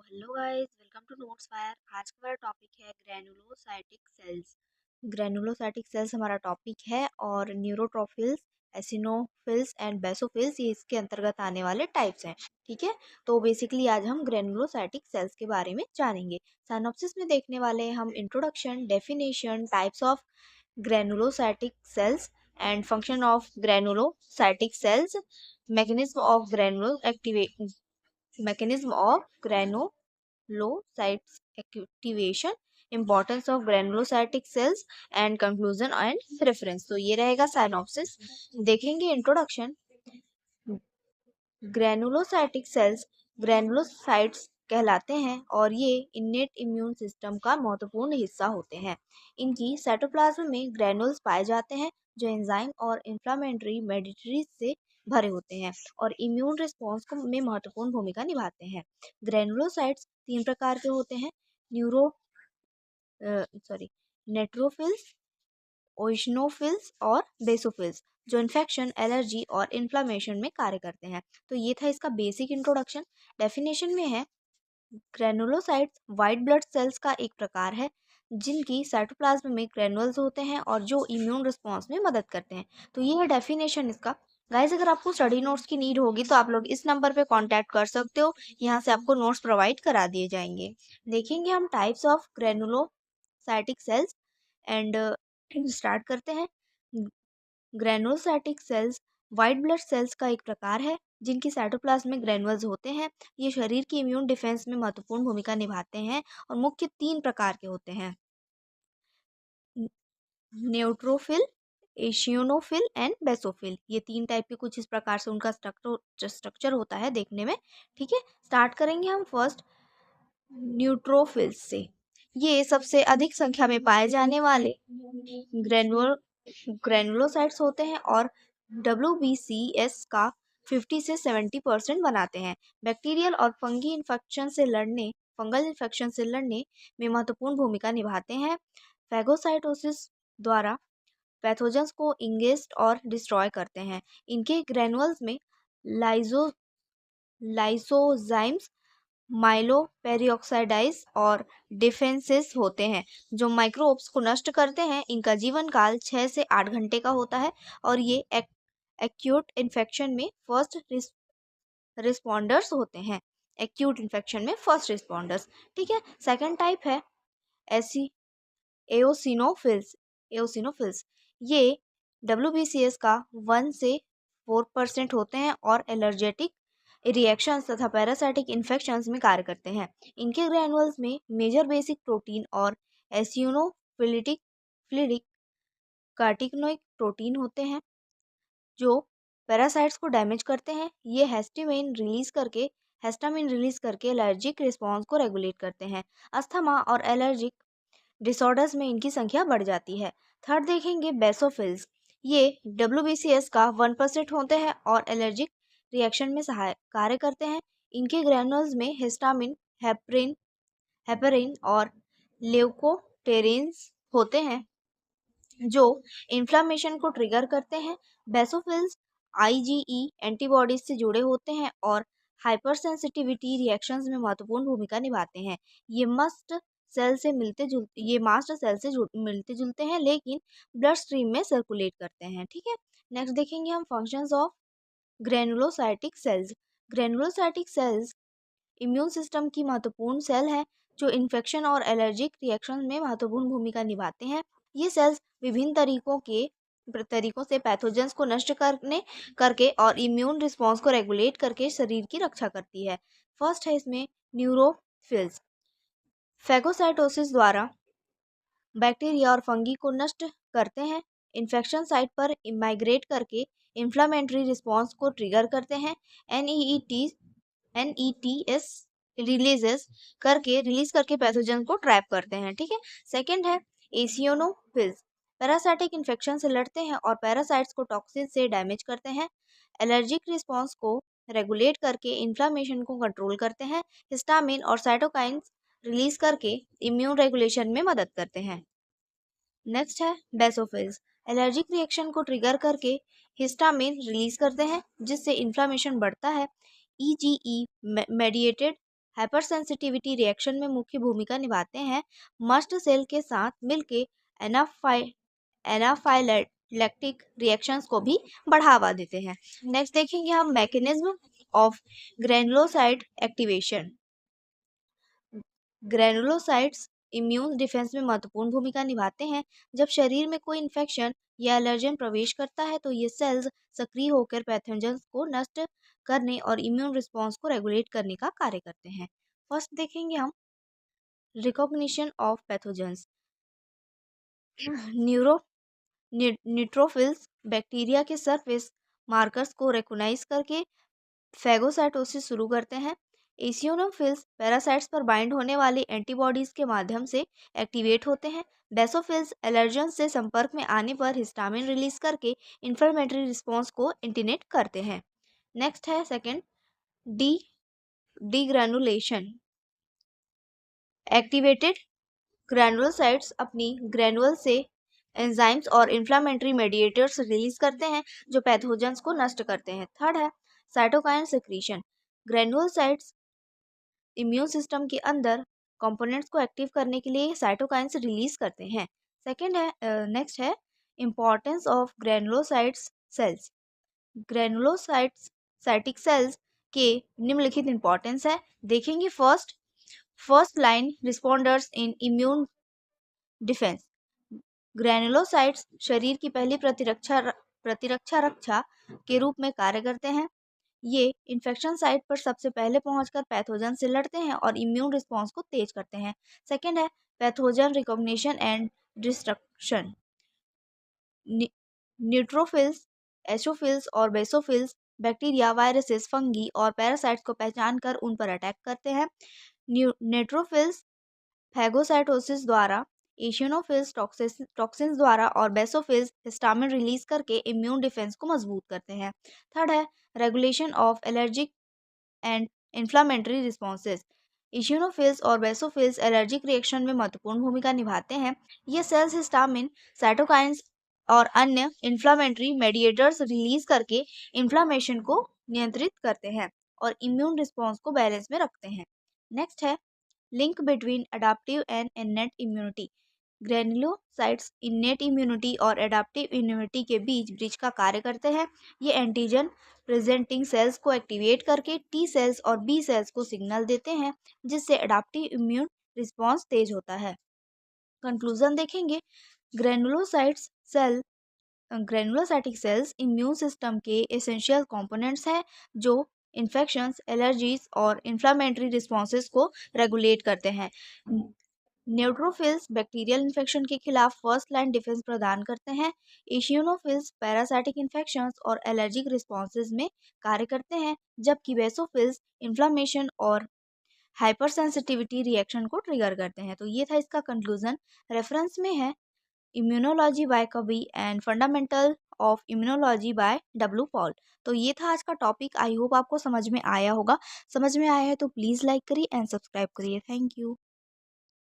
Hello guys, welcome to Notes Fire. आज का हमारा टॉपिक है ग्रैनुलोसाइटिक सेल्स। ग्रैनुलोसाइटिक सेल्स हमारा टॉपिक है और न्यूरोट्रोफिल्स, एसिनोफिल्स एंड बेसोफिल्स ये इसके अंतर्गत आने वाले टाइप्स हैं। ठीक है, तो बेसिकली आज हम ग्रैनुलोसाइटिक सेल्स के बारे में जानेंगे। साइनॉप्सिस में देखने वाले हैं हम introduction, definition, types of granulocytic cells and function of granulocytic cells, mechanism of granulo mechanism of granulocytes activation, importance of granulocytic cells and conclusion and preference। तो ये रहेगा साइनॉप्सिस। देखेंगे इंट्रोडक्शन। ग्रैनुलोसाइटिक सेल्स ग्रैनुलोसाइट्स कहलाते हैं और ये innate immune system का महत्वपूर्ण हिस्सा होते हैं। इनकी साइटोप्लाज्म में ग्रैनुल्स पाए जाते हैं जो एंजाइम और इन्फ्लामेटरी मेडिटरीज से भरे होते हैं और इम्यून रिस्पॉन्स को में महत्वपूर्ण भूमिका निभाते हैं। ग्रैनुलोसाइट्स तीन प्रकार के होते हैं, न्यूरो नेट्रोफिल्स, ओइशनोफिल्स और बेसोफिल्स, जो इन्फेक्शन, एलर्जी और इन्फ्लामेशन में कार्य करते हैं। तो ये था इसका बेसिक इंट्रोडक्शन। डेफिनेशन में है, ग्रैनुलोसाइट्स वाइट ब्लड सेल्स का एक प्रकार है जिनकी साइटोप्लाज्म में ग्रैनुल्स होते हैं और जो इम्यून रिस्पॉन्स में मदद करते हैं। तो ये है डेफिनेशन इसका। गाइस, अगर आपको स्टडी नोट्स की नीड होगी तो आप लोग इस नंबर पे कांटेक्ट कर सकते हो, यहाँ से आपको नोट्स प्रोवाइड करा दिए जाएंगे। देखेंगे हम types of granulocytic cells and start करते हैं। Granulocytic cells white blood cells का एक प्रकार है जिनकी साइटोप्लाज्म में ग्रैनुल्स होते हैं। ये शरीर की इम्यून डिफेंस में महत्वपूर्ण भूमिका निभाते हैं और मुख्य तीन प्रकार के होते हैं, न्यूट्रोफिल, एशियोनोफिल एंड बेसोफिल। ये तीन टाइप के कुछ इस प्रकार से उनका स्ट्रक्चर होता है देखने में। ठीक है, स्टार्ट करेंगे हम फर्स्ट न्यूट्रोफिल्स से। ये सबसे अधिक संख्या में पाए जाने वाले ग्रैनुलोसाइट्स होते हैं और WBCS का 50 से 70% बनाते हैं। बैक्टीरियल और फंगल इन्फेक्शन से लड़ने में महत्वपूर्ण भूमिका निभाते हैं। फैगोसाइटोसिस द्वारा पैथोजेंस को इंगेस्ट और डिस्ट्रॉय करते हैं। इनके ग्रैनुअल्स में लाइसोजाइम्स, माइलोपेरिऑक्साइडाइज और डिफेंसेस होते हैं जो माइक्रोब्स को नष्ट करते हैं। इनका जीवन काल 6 से 8 घंटे का होता है और ये एक्यूट इन्फेक्शन में फर्स्ट रिस्पॉन्डर्स होते हैं। एक्यूट इन्फेक्शन में फर्स्ट रिस्पॉन्डर्स। ठीक है, सेकंड टाइप है एसी एओसिनोफिल्स। ये WBCS का 1 से 4% होते हैं और एलर्जेटिक रिएक्शंस तथा पैरासाइटिक इन्फेक्शंस में कार्य करते हैं। इनके ग्रैनुअल्स में मेजर बेसिक प्रोटीन और एसियोनोफिलिक कार्टिकनोइक प्रोटीन होते हैं जो पैरासाइट्स को डैमेज करते हैं। ये हेस्टामिन रिलीज करके एलर्जिक रिस्पॉन्स को रेगुलेट करते हैं। अस्थमा और एलर्जिक डिसऑर्डर्स में इनकी संख्या बढ़ जाती है। थर्ड देखेंगे बेसोफिल्स। ये WBCS का 1% होते हैं और एलर्जिक रिएक्शन में सहायक कार्य करते हैं। इनके ग्रैनुल्स में हिस्टामिन, हेपेरिन और ल्यूकोटेरिन्स होते हैं जो इन्फ्लामेशन को ट्रिगर करते हैं। बेसोफिल्स IgE एंटीबॉडीज से जुड़े होते हैं और हाइपर सेंसिटिविटी रिएक्शंस में महत्वपूर्ण भूमिका निभाते हैं। ये मास्ट सेल से मिलते जुलते हैं लेकिन ब्लड स्ट्रीम में सर्कुलेट करते हैं। ठीक है, नेक्स्ट देखेंगे हम functions of granulocytic cells. Granulocytic cells immune system की महत्वपूर्ण सेल है जो इन्फेक्शन और एलर्जिक रिएक्शन में महत्वपूर्ण भूमिका निभाते हैं। ये सेल्स विभिन्न तरीकों से पैथोजेंस को नष्ट करके और इम्यून रिस्पॉन्स को रेगुलेट करके शरीर की रक्षा करती है। फर्स्ट है इसमें न्यूरोफिल्स। फैगोसाइटोसिस द्वारा बैक्टीरिया और फंगी को नष्ट करते हैं। इन्फेक्शन साइट पर माइग्रेट करके इन्फ्लामेटरी रिस्पॉन्स को ट्रिगर करते हैं। NETs रिलीज करके पैथोजन को ट्रैप करते हैं। ठीक है, सेकंड है एसियोनोफिल्स। पैरासाइटिक इन्फेक्शन से लड़ते हैं और पैरासाइट्स को टॉक्सिन से डैमेज करते हैं। एलर्जिक रिस्पॉन्स को रेगुलेट करके इन्फ्लामेशन को कंट्रोल करते हैं। हिस्टामिन और साइटोकाइंस रिलीज करके इम्यून रेगुलेशन में मदद करते हैं। नेक्स्ट है बेसोफिल्स। एलर्जिक रिएक्शन को ट्रिगर करके हिस्टामिन रिलीज करते हैं जिससे इन्फ्लामेशन बढ़ता है। EGE mediated hyper sensitivity reaction में मुख्य भूमिका निभाते हैं। मस्ट सेल के साथ मिलके एनाफाइलैक्टिक रिएक्शंस को भी बढ़ावा देते हैं। नेक्स्ट देखेंगे हम mechanism of granulocyte activation. Granulocytes immune defence में महत्वपूर्ण भूमिका निभाते हैं। जब शरीर में कोई इन्फेक्शन या एलर्जन प्रवेश करता है तो ये सेल्स सक्रिय होकर पैथोजन्स को नष्ट करने और इम्यून रिस्पॉन्स को रेगुलेट करने का कार्य करते हैं। फर्स्ट देखेंगे हम recognition of pathogens. Neuro neutrophils bacteria के सरफेस मार्कर्स को रिकॉग्नाइज करके फैगोसाइटोसिस शुरू करते हैं। एसियोनोफिल्स पैरासाइट्स पर बाइंड होने वाली एंटीबॉडीज के माध्यम से एक्टिवेट होते हैं। बेसोफिल्स एलर्जन से संपर्क में आने पर हिस्टामिन रिलीज करके इन्फ्लेमेटरी रिस्पॉन्स को इंटिनेट करते हैं। नेक्स्ट है सेकंड डी डीग्रेनुलेशन। एक्टिवेटेड ग्रैनुलोसाइट्स अपनी ग्रैनुअल से एंजाइम्स और इन्फ्लामेटरी मेडिएटर्स रिलीज करते हैं जो पैथोजेंस को नष्ट करते हैं। थर्ड है cytokine secretion. Granulocytes immune system के अंदर कंपोनेंट्स को एक्टिव करने के लिए साइटोकाइंस रिलीज करते हैं। सेकेंड है नेक्स्ट है importance of granulocytes cells. Granulocytic cells के निम्नलिखित इंपॉर्टेंस है। देखेंगे first line responders in immune defence. Granulocytes शरीर की पहली प्रतिरक्षा रक्षा के रूप में कार्य करते हैं। ये इन्फेक्शन साइट पर सबसे पहले पहुंचकर पैथोजन से लड़ते हैं और इम्यून रिस्पॉन्स को तेज करते हैं। सेकेंड है pathogen recognition and destruction. Neutrophils eosinophils और बेसोफिल्स बैक्टीरिया वायरसेस फंगी और पैरासाइट्स को पहचान कर उन पर अटैक करते हैं। न्यूट्रोफिल्स फैगोसाइटोसिस द्वारा, एशियोनोफिल्स टॉक्सिन्स द्वारा और बेसोफिल्स हिस्टामिन रिलीज करके इम्यून डिफेंस को मजबूत करते हैं। थर्ड है regulation of allergic and inflammatory responses. Eosinophils और बेसोफिल्स एलर्जिक रिएक्शन में महत्वपूर्ण भूमिका निभाते हैं। ये सेल्स हिस्टामिन, साइटोकाइंस और अन्य इन्फ्लामेटरी मेडिएटर्स रिलीज करके इन्फ्लामेशन को नियंत्रित करते हैं और इम्यून रिस्पॉन्स को बैलेंस में रखते हैं। नेक्स्ट है link between adaptive and innate immunity. Granulocytes innate immunity और एडाप्टिव इम्यूनिटी के बीच ब्रिज का कार्य करते हैं। ये एंटीजन प्रेजेंटिंग सेल्स को एक्टिवेट करके टी सेल्स और बी सेल्स को सिग्नल देते हैं जिससे एडाप्टिव इम्यून रिस्पॉन्स तेज होता है। कंक्लूजन देखेंगे ग्रैनुलोसाइटिक सेल्स इम्यून सिस्टम के एसेंशियल कंपोनेंट्स हैं जो इन्फेक्शंस, एलर्जीज और इन्फ्लामेटरी रिस्पॉन्सेज को रेगुलेट करते हैं। न्यूट्रोफिल्स बैक्टीरियल इन्फेक्शन के खिलाफ फर्स्ट लाइन डिफेंस प्रदान करते हैं। एशियोनोफिल्स पैरासाइटिक इन्फेक्शंस और एलर्जिक रिस्पॉन्सेज में कार्य करते हैं, जबकि बेसोफिल्स इन्फ्लामेशन और हाइपर सेंसिटिविटी रिएक्शन को ट्रिगर करते हैं। तो ये था इसका कंक्लूजन। रेफरेंस में है इम्यूनोलॉजी बाय कबी and fundamental of immunology by W Paul. तो ये था आज का टॉपिक। आई होप आपको समझ में आया होगा। समझ में आया है तो प्लीज़ लाइक करिए एंड सब्सक्राइब करिए। Thank you.